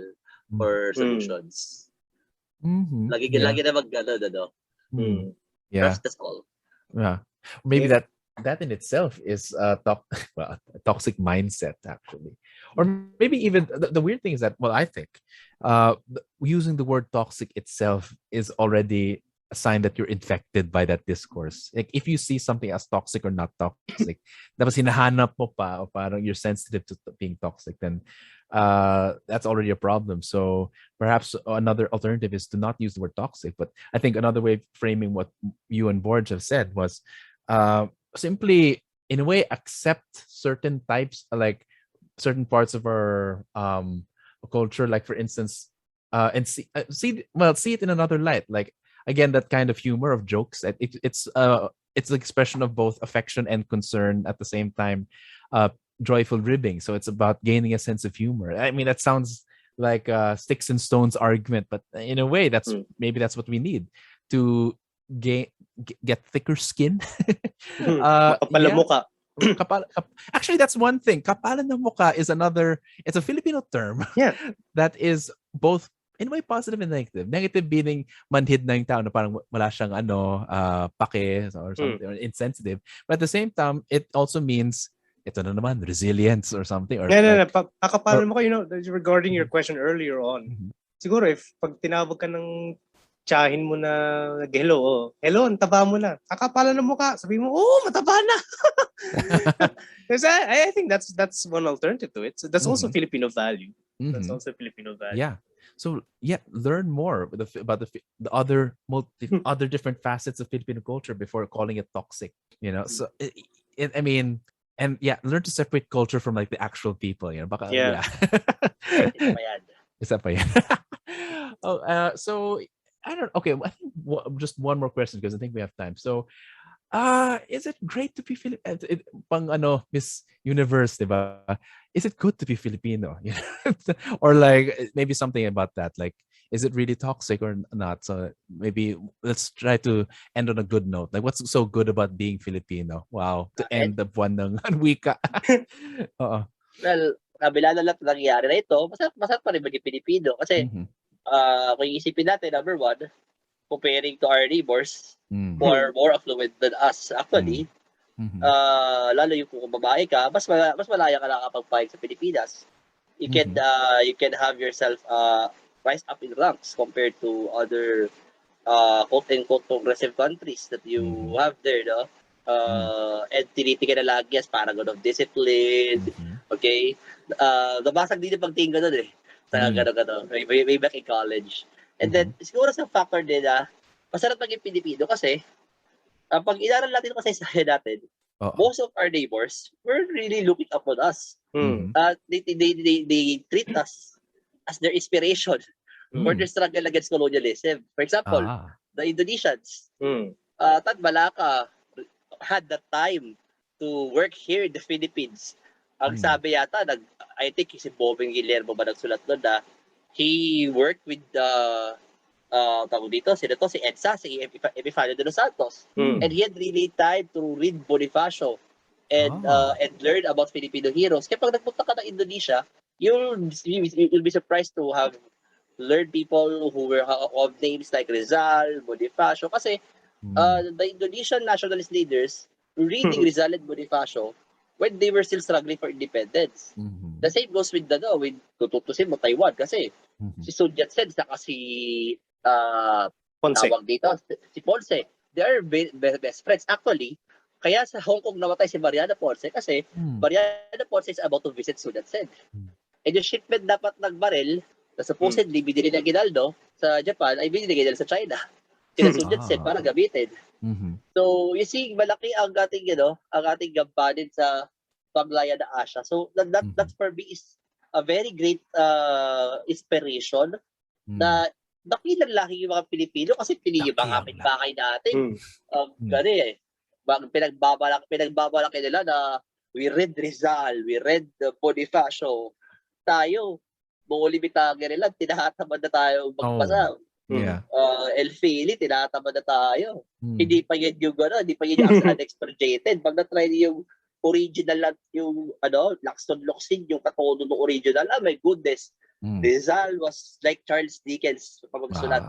or solutions. Lagi na mag-gano, Yeah. That's all. Yeah. Maybe that in itself is a toxic mindset, actually. Or maybe even the weird thing is that, well, I think using the word toxic itself is already a sign that you're infected by that discourse. Like if you see something as toxic or not toxic, tapos hinahanap mo pa, o parang you're sensitive to being toxic, then that's already a problem. So perhaps another alternative is to not use the word toxic. But I think another way of framing what you and Borge have said was simply, in a way, accept certain types, like certain parts of our culture, like for instance, and see it in another light. Like again, that kind of humor of jokes. It's the expression of both affection and concern at the same time. Joyful ribbing. So it's about gaining a sense of humor. I mean, that sounds like a sticks and stones argument, but in a way, that's maybe that's what we need to get thicker skin. Actually, that's one thing. Kapalan ng mukha is another. It's a Filipino term. Yeah, that is both in a way positive and negative. Negative meaning manhid na yung tao na parang wala siyang pake or something, or insensitive. But at the same time, it also means ito na naman, resilience or something. Or Kakapalan mo ko, regarding your question earlier on. Siguro if pag tinawag ka ng tsahin mo na hello, ang taba mo na. Kakapalan ng mukha. Sabi mo, mataba na. I think that's one alternative to it. So that's also Filipino value. That's also Filipino value. Yeah. So learn more about the other other different facets of Filipino culture before calling it toxic. So I mean, and learn to separate culture from like the actual people. Baka, Isa pa yan. So I don't. Okay, I think just one more question because I think we have time. So, is it great to be Miss Universe, diba? Is it good to be Filipino? Or like maybe something about that. Like, is it really toxic or not? So maybe let's try to end on a good note. Like, what's so good about being Filipino? Wow, to end the buwan ng wika. Well, kabila na lahat nangyayari na ito, masarap pa rin maging Pilipino kasi kung iisipin natin, number one, comparing to our neighbors who are more affluent than us, actually, lalo yung kung babae ka, mas malaya ka nakakapagpahig sa Pilipinas. You can have yourself rise up in ranks compared to other quote-unquote progressive countries that you have there, no? And tinitingnan na lagi as parang of discipline, okay? Nabasag din yung pagtingin ko doon sa gano'n, way back in college. And then, siguro sa factor din masarap maging Pilipino kasi pag inaral natin kasi sa natin, most of our neighbors were really looking up on us. They treat us as their inspiration for their struggle against colonialism. For example, the Indonesians, Tad Malaka had the time to work here in the Philippines. Ang sabi yata, I think si Bobeng Guillermo ba nagsulat doon na he worked with tawag dito, si EDSA, si Epifanio de los Santos. And he had really time to read Bonifacio and learn about Filipino heroes. Kaya pag nagpunta ka ng Indonesia, you'll be surprised to have learned people who were of names like Rizal, Bonifacio. Kasi the Indonesian nationalist leaders reading Rizal and Bonifacio when they were still struggling for independence. The same goes with tututusin mo Taiwan kasi Si Sun Yat-sen, saka si Ponce. tawag dito, si Ponce. They are best friends. Actually, kaya sa Hong Kong namatay si Mariana Ponce kasi Mariana Ponce is about to visit Sun Yat-sen. And yung shipment dapat nagbaril na supposedly binili ng Ginaldo sa Japan ay binili nila sa China. Kina Sun Yat-sen para gamitin. So, you see, malaki ang ating, ang ating gampanin sa paglayan na Asia. So, that for me is a very great inspiration na nakilang laki yung mga Pilipino kasi pinili mga kapitbahay natin. Gani pinagbabalaki nila na we read Rizal, we read Bonifacio. Tayo, Bolimitang nila, tinatamad na tayo magbasa. El Fili, tinatamad na tayo. Hindi pa yan yung hindi pa yan yung unexpurgated. Pag na-try yung original, yung Laxton Loxin, yung katono ng original, my goodness. Rizal was like Charles Dickens pag magsulat.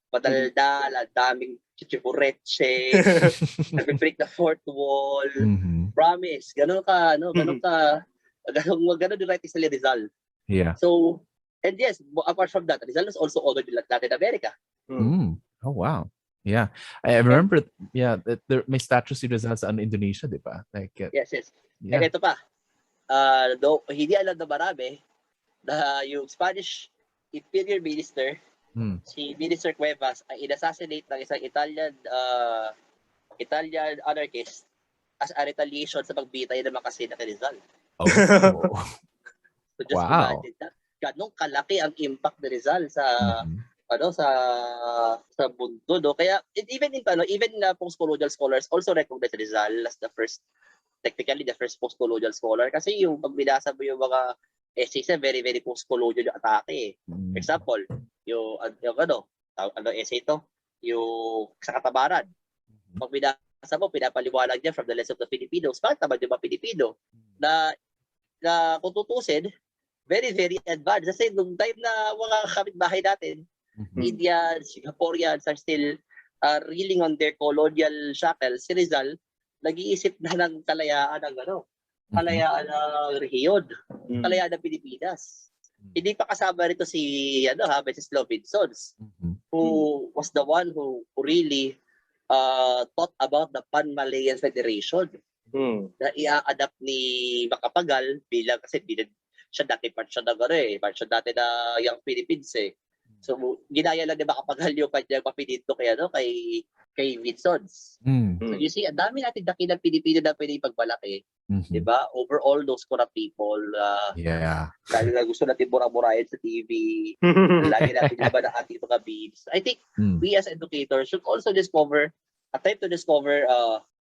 Padaldal, ang daming chichipureche, nag-break the fourth wall, promise, ganun yung writing sa Rizal. Yeah. So, and yes, apart from that, Rizal was also honored in Latin America. Oh, wow. Yeah. I remember, there may statues si Rizal sa Indonesia, di ba? Like, yes. Yeah. And ito pa, hindi alam na marami, na yung Spanish Interior Minister, si Minister Cuevas, ay inassassinate ng isang Italian anarchist as a retaliation sa pagbitay ng Makasina kay Rizal. Oh. So just imagine that. Ganong kalaki ang impact ni Rizal sa sa mundo, no? Kaya even post-colonial scholars also recognize Rizal as the first post-colonial scholar kasi yung pag binasa mo yung mga essays very very post-colonial yung atake. For example, yung essay to, yung sa Katabaran. Pag binasa mo, pinapaliwanag niya from the lens of the Filipinos. Bakit naman yung mga Pilipino na kung tutusin, very, very advanced. Kasi nung time na mga kapitbahay natin, Indians, Singaporeans are still reeling on their colonial shackles. Si Rizal, nag-iisip na ng kalayaan kalayaan ng rehiyon, kalayaan ng Pilipinas. Hindi pa kasama rito si Mrs. Robinsons, who was the one who really thought about the Pan-Malayan Federation na i-adapt ni Macapagal bilang siya dati part siya dati na Young Philippines eh. So ginaya lang ni Macapagal yung kanyang papinito kay Vinsons. So you see, ang dami natin dakilang Pilipino na pwede ipagmalaki. Diba? Over all those corrupt people. Dahil na gusto natin mura-murahin sa TV. Lagi natin laban ang ating mga beats. I think we as educators should also attempt to discover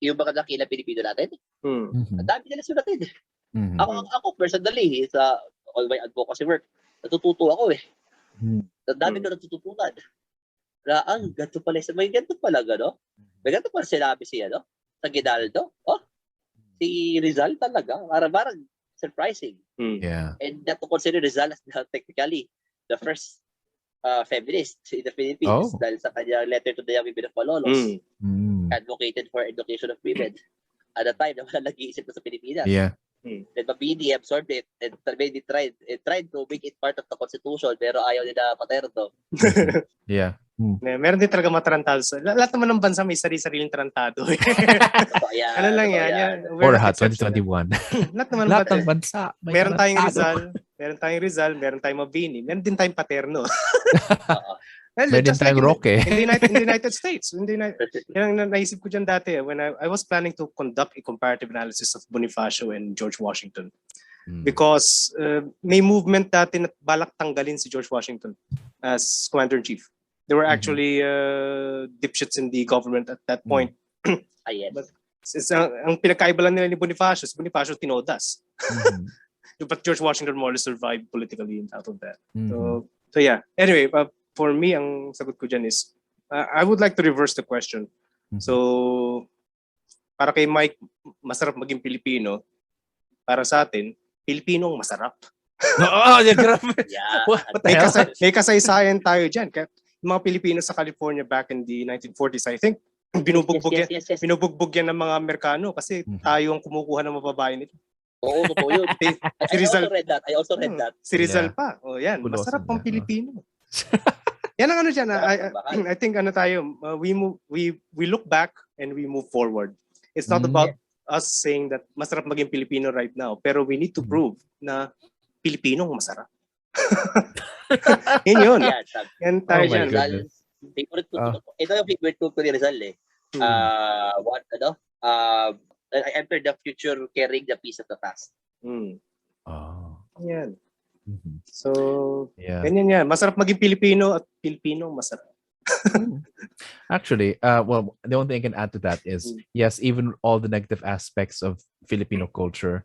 yung mga dakilang Pilipino natin. Ang dami nila sulatin. Ako personally, sa all my advocacy work, natututo ako eh. Ang dami ko natututunan. Ganito pala, may ganito pala, may ganito pala sinabi sa Ginaldo. Si Rizal talaga, parang surprising. And that to consider Rizal as technically the first feminist in the Philippines dahil sa kanyang letter to the young women of Malolos, advocated for education of women at the time na wala nag-iisip na sa Pilipinas. Then Mabini absorbed it and tried to make it part of the constitution pero ayaw nila Paterno. Meron din talaga matarantado. Lahat naman ng bansa may sarili-sariling tarantado. Ano lang yan. Or hot 2021. Lahat ng bansa. Meron tayong Rizal, meron tayong Mabini, meron din tayong Paterno. Meron din tayong Roque. In the United States. Yan ang naisip ko dyan dati when I was planning to conduct a comparative analysis of Bonifacio and George Washington. Because may movement dati na balak tanggalin si George Washington as Commander-in-Chief. There were actually dipshits in the government at that point. Yes. But ang pinagkaiba lang nila ni Bonifacio, tinodas. But George Washington more or less survived politically out of that. So yeah. Anyway, for me, ang sagot ko dyan is, I would like to reverse the question. So, para kay Mike, masarap maging Pilipino. Para sa atin, Pilipino ang masarap. Grabe. May kasaysayan tayo dyan. Yung mga Pilipino sa California back in the 1940s, I think, binubugbog yan ng mga Amerikano kasi tayo ang kumukuha ng mga babae nito. Oo, totoo yun. I also read that. Si Rizal pa. Oh, yan. Masarap ang Pilipino. Yan ang ano dyan. I think ano tayo, we look back and we move forward. It's not about us saying that masarap maging Pilipino right now, pero we need to prove na Pilipino masarap. Yun. Yan tayo dyan. Ito yung favorite ko ni Rizal eh. I entered the future carrying the piece of the past. Yan. So, ganyan yan. Masarap maging Pilipino at Pilipino masarap. Actually, well, the only thing I can add to that is, yes, even all the negative aspects of Filipino culture,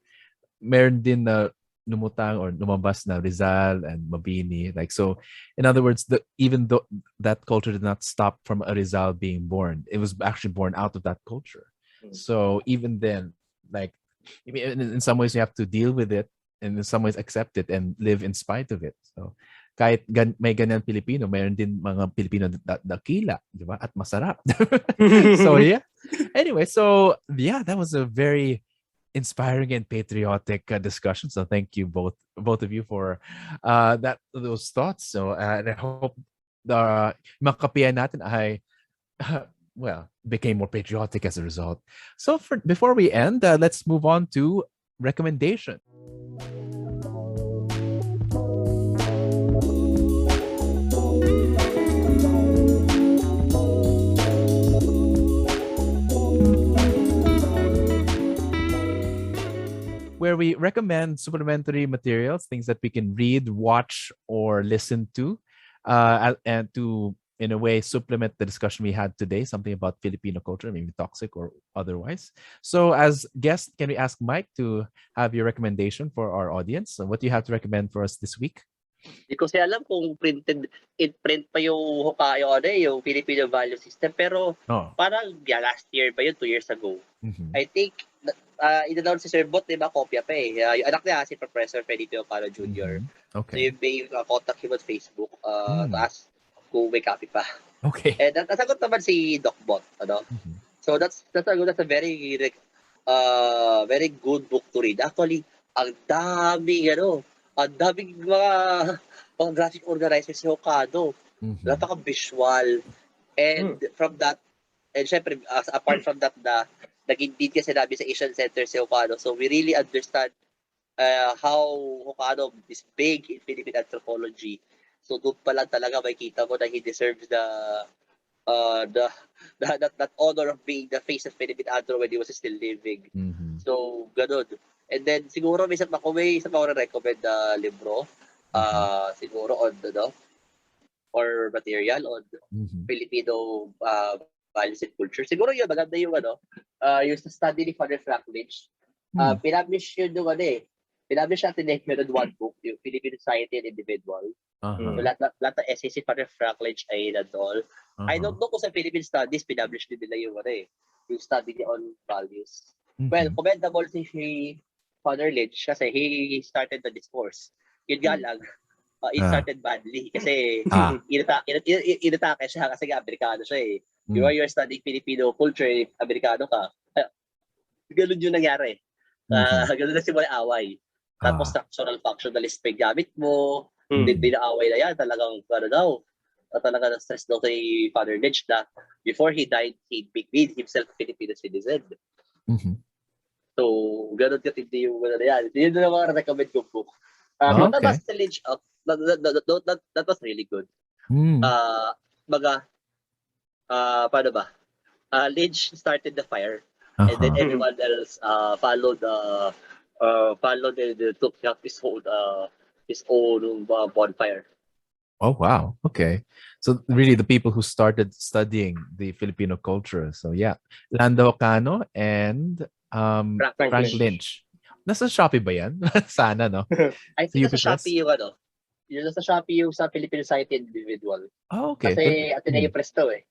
meron din na lumutang or lumabas na Rizal and Mabini. Like, so, in other words, even though that culture did not stop from a Rizal being born, it was actually born out of that culture. So even then, like, in some ways you have to deal with it, and in some ways accept it and live in spite of it. So kahit may ganyan Pilipino, mayroon din mga Pilipino dakila, di ba? At masarap. So yeah. Anyway, so yeah, that was a very inspiring and patriotic discussion. So thank you both of you for those thoughts. So and I hope the mga kapiyan natin ay became more patriotic as a result. So before we end, let's move on to recommendation. Where we recommend supplementary materials, things that we can read, watch, or listen to, and to, in a way, supplement the discussion we had today, something about Filipino culture, maybe toxic or otherwise. So as guest, can we ask Mike to have your recommendation for our audience? So what do you have to recommend for us this week? Hindi ko siya alam kung in print pa yung Jocano, yung Filipino value system. Pero parang last year ba yun, 2 years ago. I think in-announce si Sir Bot, di ba, kopya pa eh. Yung anak niya, si Professor Ferdinand Jr. Okay. So yung may contact him on Facebook, taas kung may copy pa. Okay. And nasagot naman si Doc Bot, ano? So that's a very very good book to read. Actually, ang daming mga graphic organizers si Jocano. Napaka-visual. And from that, and syempre, apart from that, nag-indeed kasi namin sa Asian Center si Jocano. So we really understand how Jocano is big in Philippine anthropology. So doon pa lang talaga makikita mo na he deserves that honor of being the face of Philippine anthro when he was still living. So ganun. And then siguro may isa pa recommend na libro. Siguro on or material on Filipino values and culture. Siguro yun, maganda yung yung sa study ni Father Frank Lynch. Pinablish yun yung pinablish natin yun one book, yung Philippine Society and Individual. So lahat ng essay si Father Frank Lynch ay nandol. I don't know kung sa Philippine Studies, pinablish din nila yung study niya on values. Well, commendable si Father Lynch kasi he started the discourse. Yun nga lang, it started badly kasi inatake siya kasi Amerikano siya eh. You're studying Filipino culture, Amerikano ka. Ganun yung nangyari. Ganun na simula away. Tapos structural functionalist pa yung gamit mo. Pinaaway na yan. Talagang talagang na-stress daw kay Father Lynch na before he died, he made himself a Filipino citizen. So, ganun katindi yung yan. Yun na mga recommend ko book. Matapos sa Lynch, that was really good. Paano ba? Lynch started the fire, and then everyone else followed and took up his own bonfire. Oh wow! Okay, so really the people who started studying the Filipino culture. So yeah, Landa Jocano and Frank Lynch. Nasa Shopee ba yan? Sana, no? I think nasa Shopee yung yung nasa Shopee yung sa Philippine Society Individual. Oh, okay. Kasi Ateneo Press to eh.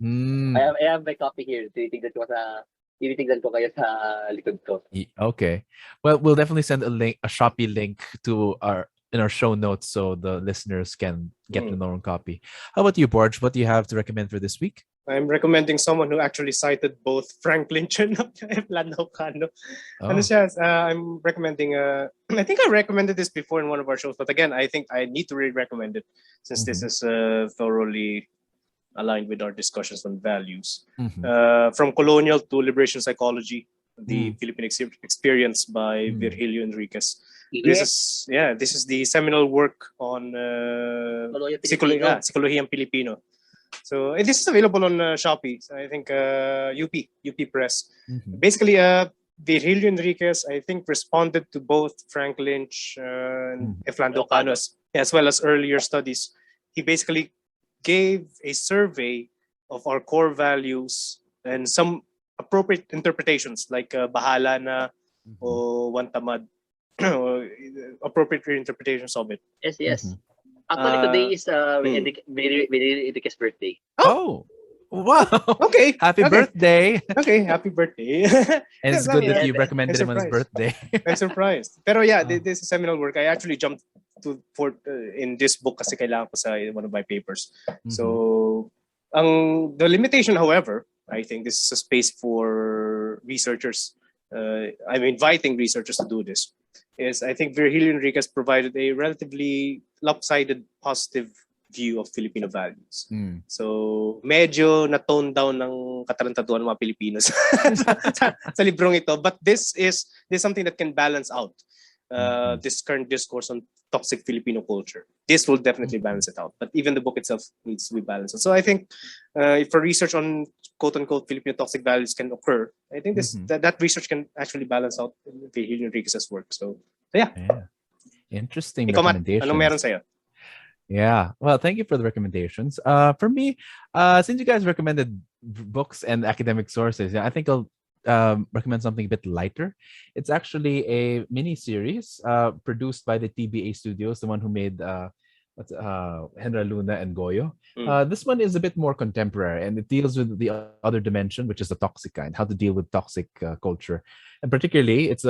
I have my copy here. Tinitignan ko kayo sa likod ko. Okay. Well, we'll definitely send a Shopee link to our in our show notes so the listeners can get their own copy. How about you, Borge? What do you have to recommend for this week? I'm recommending someone who actually cited both Frank Lynch and Jocano. I'm recommending. I think I recommended this before in one of our shows, but again, I think I need to recommend it since this is thoroughly aligned with our discussions on values. From colonial to liberation psychology, the Philippine experience by Virgilio Enriquez. This is the seminal work on Psikolohiang Filipino. So this is available on Shopee. So I think UP Press. Basically, Virgilio Enriquez, I think, responded to both Frank Lynch and Jocano as well as earlier studies. He basically gave a survey of our core values and some appropriate interpretations like Bahala na o Wantamad. Appropriate interpretations of it. Yes. Actually, today is very Enriquez's birthday. Oh, wow. Okay. Happy birthday. Okay, happy birthday. And it's good that you recommended him on his birthday. I'm surprised. Pero this is seminal work. I actually jumped in this book kasi kailangan ko sa one of my papers. So, the limitation, however, I think this is a space for researchers. I'm inviting researchers to do this. Is I think Virgilio Enriquez provided a relatively lopsided positive view of Filipino values. So, medyo na-tone down ng katarantaduan ng mga Pilipinos sa librong ito. But this is something that can balance out this current discourse on toxic Filipino culture. This will definitely balance it out. But even the book itself needs to be balanced. So I think if research on quote-unquote Filipino toxic values can occur, I think that research can actually balance out Virgilio Enriquez's work. So yeah. Interesting recommendations. Anong meron sa'yo? Yeah. Well, thank you for the recommendations. For me, since you guys recommended books and academic sources, I think I'll recommend something a bit lighter. It's actually a mini series produced by the TBA Studios, the one who made Henra Luna and Goyo. This one is a bit more contemporary, and it deals with the other dimension, which is the toxic kind, how to deal with toxic culture. And particularly, it's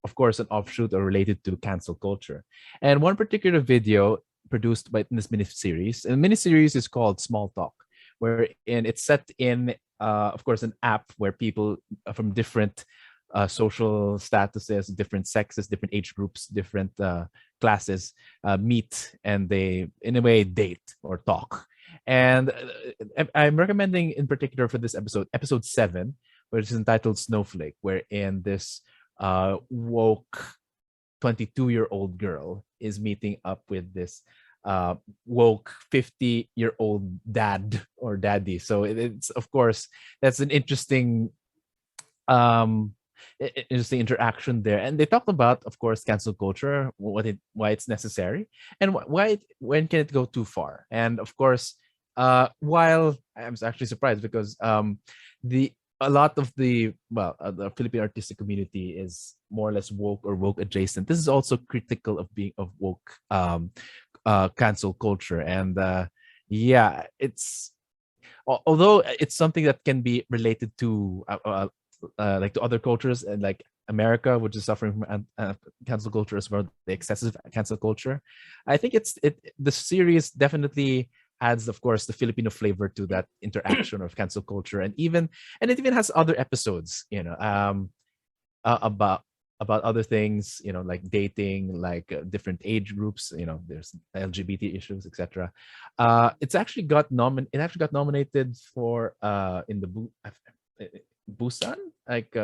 of course, an offshoot or related to cancel culture. And one particular video produced in this mini-series, and the mini-series is called Small Talk, and it's set in, of course, an app where people from different social statuses, different sexes, different age groups, different classes meet, and they, in a way, date or talk. And I'm recommending in particular for this episode 7, which is entitled Snowflake, wherein this woke 22-year-old girl is meeting up with this woke 50-year-old dad or daddy. So it's, of course, that's an interesting interaction there. And they talked about, of course, cancel culture, why it's necessary, and when can it go too far. And of course, while I was actually surprised because a lot of the Philippine artistic community is more or less woke or woke adjacent. This is also critical of woke cancel culture. And it's, although it's something that can be related to like to other cultures, and like America, which is suffering from cancel culture as well, the excessive cancel culture. I think the series definitely adds, of course, the Filipino flavor to that interaction of cancel culture, and it even has other episodes, about other things, like dating, like different age groups, there's LGBT issues, etc. It actually got nominated for in the Busan, like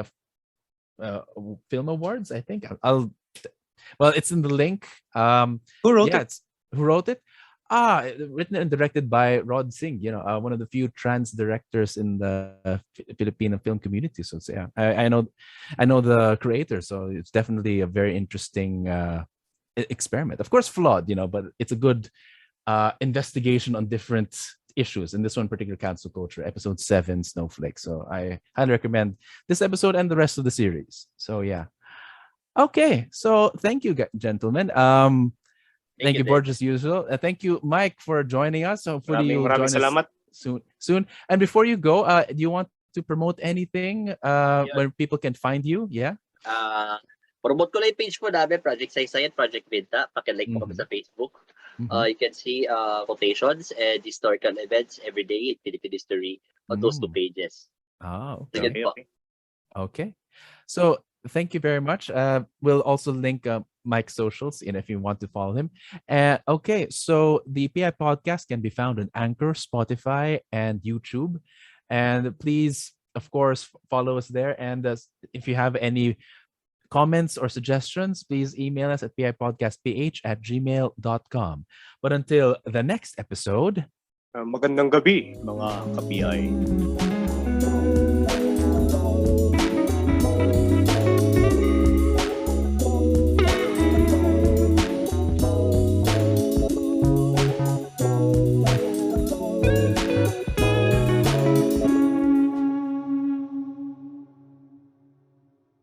film awards, I think. It's in the link. Who wrote it? Who wrote it? Written and directed by Rod Singh, one of the few trans directors in the Filipino film community. So yeah, I know the creator, so it's definitely a very interesting experiment. Of course, flawed, but it's a good investigation on different issues. In this one particular, cancel culture, episode 7, Snowflake. So I highly recommend this episode and the rest of the series. So yeah. Okay, so thank you, gentlemen. Thank you, Borge, as usual. Thank you, Mike, for joining us. Hopefully you'll join us soon. And before you go, do you want to promote anything where people can find you? Yeah. Promote ko lang yung page mo namin, Project Saysay and Project Vinta. Pakilike mo kami sa Facebook. You can see quotations and historical events every day in Philippine history on those 2 pages. Okay. Sige po. Okay. So thank you very much. We'll also link Mike's socials in if you want to follow him. Okay, so the PI podcast can be found on Anchor, Spotify, and YouTube. And please, of course, follow us there. And if you have any comments or suggestions, please email us at pipodcastph@gmail.com. But until the next episode, Magandang gabi, mga ka-PI.